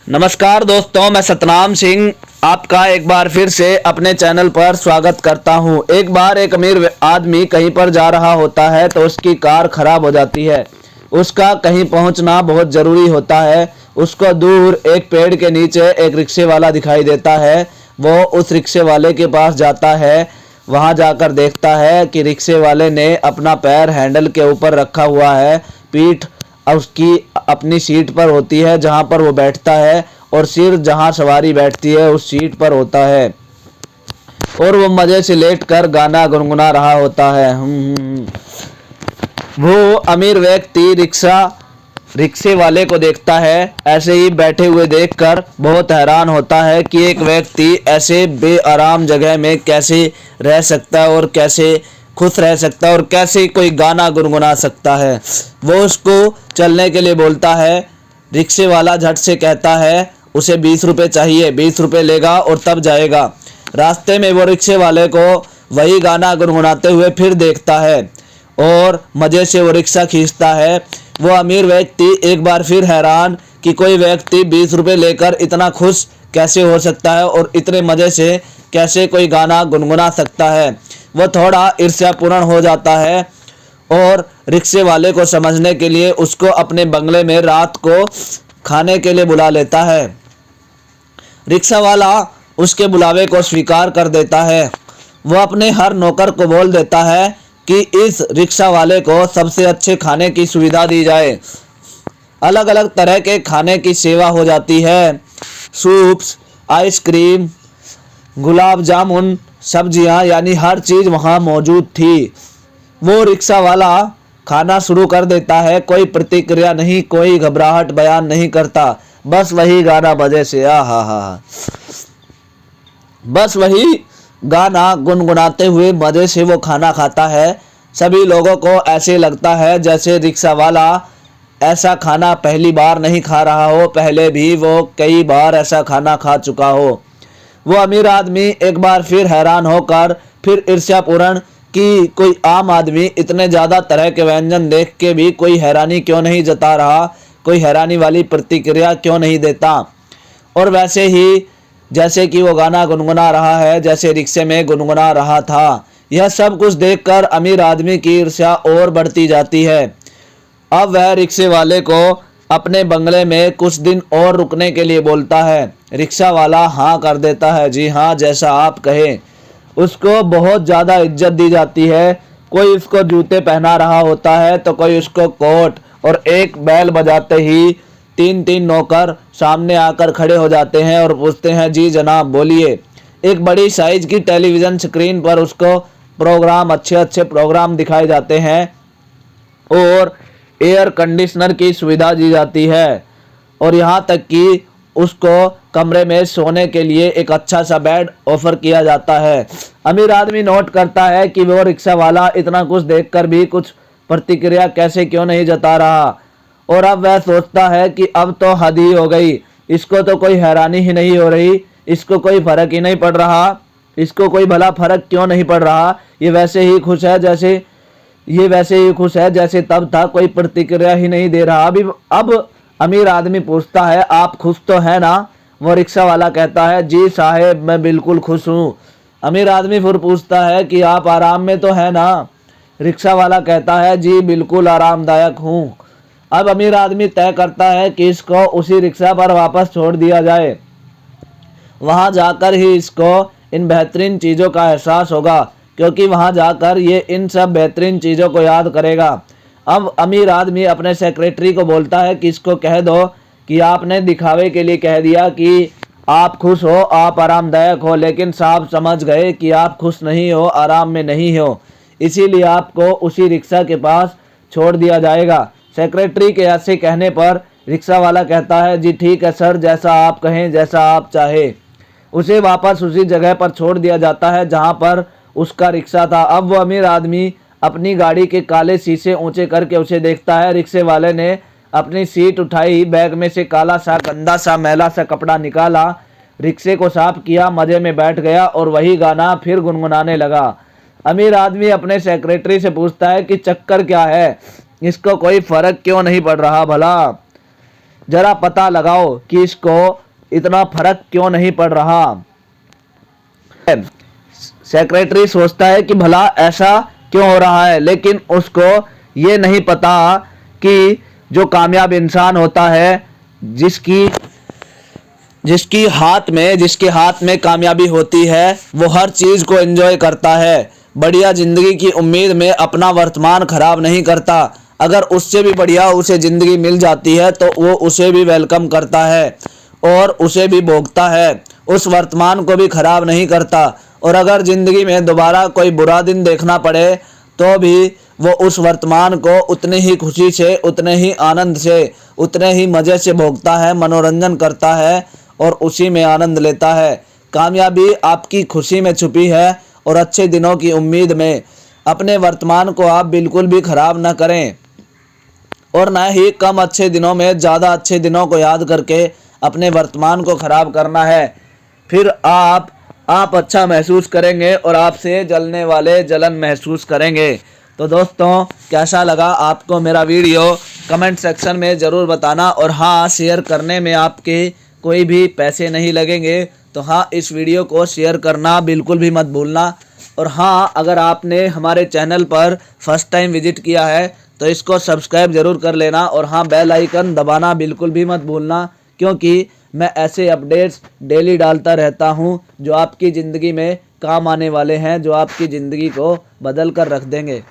नमस्कार दोस्तों, मैं सतनाम सिंह आपका एक बार फिर से अपने चैनल पर स्वागत करता हूं। एक बार एक अमीर आदमी कहीं पर जा रहा होता है तो उसकी कार खराब हो जाती है। उसका कहीं पहुंचना बहुत ज़रूरी होता है। उसको दूर एक पेड़ के नीचे एक रिक्शे वाला दिखाई देता है। वो उस रिक्शे वाले के पास जाता है। वहां जाकर देखता है कि रिक्शे वाले ने अपना पैर हैंडल के ऊपर रखा हुआ है, पीठ उसकी अपनी सीट पर होती है जहां पर वो बैठता है, और सिर जहां सवारी बैठती है उस सीट पर होता है, और वो मज़े से लेटकर गाना गुनगुना रहा होता है। वो अमीर व्यक्ति रिक्शे वाले को देखता है। ऐसे ही बैठे हुए देखकर बहुत हैरान होता है कि एक व्यक्ति ऐसे बेआराम जगह में कैसे रह सकता है और कैसे खुश रह सकता है और कैसे कोई गाना गुनगुना सकता है। वो उसको चलने के लिए बोलता है। रिक्शे वाला झट से कहता है उसे 20 रुपये चाहिए। 20 रुपये लेगा और तब जाएगा। रास्ते में वो रिक्शे वाले को वही गाना गुनगुनाते हुए फिर देखता है और मज़े से वो रिक्शा खींचता है। वो अमीर व्यक्ति एक बार फिर हैरान कि कोई व्यक्ति 20 रुपये लेकर इतना खुश कैसे हो सकता है और इतने मज़े से कैसे कोई गाना गुनगुना सकता है। वो थोड़ा ईर्ष्यापूर्ण हो जाता है और रिक्शे वाले को समझने के लिए उसको अपने बंगले में रात को खाने के लिए बुला लेता है। रिक्शा वाला उसके बुलावे को स्वीकार कर देता है। वो अपने हर नौकर को बोल देता है कि इस रिक्शा वाले को सबसे अच्छे खाने की सुविधा दी जाए। अलग अलग तरह के खाने की सेवा हो जाती है। सूप्स, आइसक्रीम, गुलाब जामुन, सब्जियां, यानी हर चीज़ वहाँ मौजूद थी। वो रिक्शा वाला खाना शुरू कर देता है। कोई प्रतिक्रिया नहीं, कोई घबराहट बयान नहीं करता। बस वही गाना मजे से बस वही गाना गुनगुनाते हुए मज़े से वो खाना खाता है। सभी लोगों को ऐसे लगता है जैसे रिक्शा वाला ऐसा खाना पहली बार नहीं खा रहा हो, पहले भी वो कई बार ऐसा खाना खा चुका हो। वो अमीर आदमी एक बार फिर हैरान होकर फिर ईर्ष्यापूर्ण कि कोई आम आदमी इतने ज़्यादा तरह के व्यंजन देख के भी कोई हैरानी क्यों नहीं जता रहा, कोई हैरानी वाली प्रतिक्रिया क्यों नहीं देता। और वैसे ही जैसे कि वो गाना गुनगुना रहा है, जैसे रिक्शे में गुनगुना रहा था। यह सब कुछ देखकर अमीर आदमी की ईर्ष्या और बढ़ती जाती है। अब वह रिक्शे वाले को अपने बंगले में कुछ दिन और रुकने के लिए बोलता है। रिक्शा वाला हाँ कर देता है। जी हाँ, जैसा आप कहें। उसको बहुत ज़्यादा इज्जत दी जाती है। कोई उसको जूते पहना रहा होता है तो कोई उसको कोट, और एक बैल बजाते ही 3-3 नौकर सामने आकर खड़े हो जाते हैं और पूछते हैं जी जनाब बोलिए। एक बड़ी साइज की टेलीविज़न स्क्रीन पर उसको प्रोग्राम, अच्छे अच्छे प्रोग्राम दिखाए जाते हैं और एयर कंडीशनर की सुविधा दी जाती है, और यहाँ तक कि उसको कमरे में सोने के लिए एक अच्छा सा बेड ऑफर किया जाता है। अमीर आदमी नोट करता है कि वो रिक्शा वाला इतना कुछ देखकर भी कुछ प्रतिक्रिया कैसे क्यों नहीं जता रहा, और अब वह सोचता है कि अब तो हद ही हो गई। इसको तो कोई हैरानी ही नहीं हो रही, इसको कोई फर्क ही नहीं पड़ रहा। इसको कोई भला फर्क क्यों नहीं पड़ रहा। ये वैसे ही खुश है जैसे तब था, कोई प्रतिक्रिया ही नहीं दे रहा। अब अमीर आदमी पूछता है आप खुश तो है ना। वो रिक्शा वाला कहता है जी साहब मैं बिल्कुल खुश हूँ। अमीर आदमी फिर पूछता है कि आप आराम में तो है ना। रिक्शा वाला कहता है जी बिल्कुल आरामदायक हूँ। अब अमीर आदमी तय करता है कि इसको उसी रिक्शा पर वापस छोड़ दिया जाए। वहाँ जाकर ही इसको इन बेहतरीन चीज़ों का एहसास होगा, क्योंकि वहाँ जाकर ये इन सब बेहतरीन चीज़ों को याद करेगा। अब अमीर आदमी अपने सेक्रेटरी को बोलता है कि इसको कह दो कि आपने दिखावे के लिए कह दिया कि आप खुश हो, आप आरामदायक हो, लेकिन साहब समझ गए कि आप खुश नहीं हो, आराम में नहीं हो, इसीलिए आपको उसी रिक्शा के पास छोड़ दिया जाएगा। सेक्रेटरी के ऐसे कहने पर रिक्शा वाला कहता है जी ठीक है सर, जैसा आप कहें, जैसा आप चाहे। उसे वापस उसी जगह पर छोड़ दिया जाता है जहाँ पर उसका रिक्शा था। अब वो अमीर आदमी अपनी गाड़ी के काले शीशे ऊंचे करके उसे देखता है। रिक्शे वाले ने अपनी सीट उठाई, बैग में से काला सा गंदा सा मैला सा कपड़ा निकाला, रिक्शे को साफ किया, मज़े में बैठ गया और वही गाना फिर गुनगुनाने लगा। अमीर आदमी अपने सेक्रेटरी से पूछता है कि चक्कर क्या है, इसको कोई फ़र्क क्यों नहीं पड़ रहा भला। जरा पता लगाओ कि इसको इतना फर्क क्यों नहीं पड़ रहा। सेक्रेटरी सोचता है कि भला ऐसा क्यों हो रहा है, लेकिन उसको ये नहीं पता कि जो कामयाब इंसान होता है, जिसके हाथ में कामयाबी होती है, वो हर चीज़ को एंजॉय करता है। बढ़िया ज़िंदगी की उम्मीद में अपना वर्तमान खराब नहीं करता। अगर उससे भी बढ़िया उसे ज़िंदगी मिल जाती है तो वो उसे भी वेलकम करता है और उसे भी भोगता है, उस वर्तमान को भी खराब नहीं करता। और अगर ज़िंदगी में दोबारा कोई बुरा दिन देखना पड़े तो भी वो उस वर्तमान को उतनी ही खुशी से, उतने ही आनंद से, उतने ही मज़े से भोगता है, मनोरंजन करता है और उसी में आनंद लेता है। कामयाबी आपकी खुशी में छुपी है और अच्छे दिनों की उम्मीद में। अपने वर्तमान को आप बिल्कुल भी खराब ना करें और ना ही कम अच्छे दिनों में ज़्यादा अच्छे दिनों को याद करके अपने वर्तमान को खराब करना है। फिर आप अच्छा महसूस करेंगे और आपसे जलने वाले जलन महसूस करेंगे। तो दोस्तों, कैसा लगा आपको मेरा वीडियो कमेंट सेक्शन में ज़रूर बताना। और हाँ, शेयर करने में आपके कोई भी पैसे नहीं लगेंगे। तो हाँ, इस वीडियो को शेयर करना बिल्कुल भी मत भूलना। और हाँ, अगर आपने हमारे चैनल पर फर्स्ट टाइम विजिट किया है तो इसको सब्सक्राइब ज़रूर कर लेना। और हाँ, बेल आइकन दबाना बिल्कुल भी मत भूलना, क्योंकि मैं ऐसे अपडेट्स डेली डालता रहता हूँ जो आपकी ज़िंदगी में काम आने वाले हैं, जो आपकी ज़िंदगी को बदल कर रख देंगे।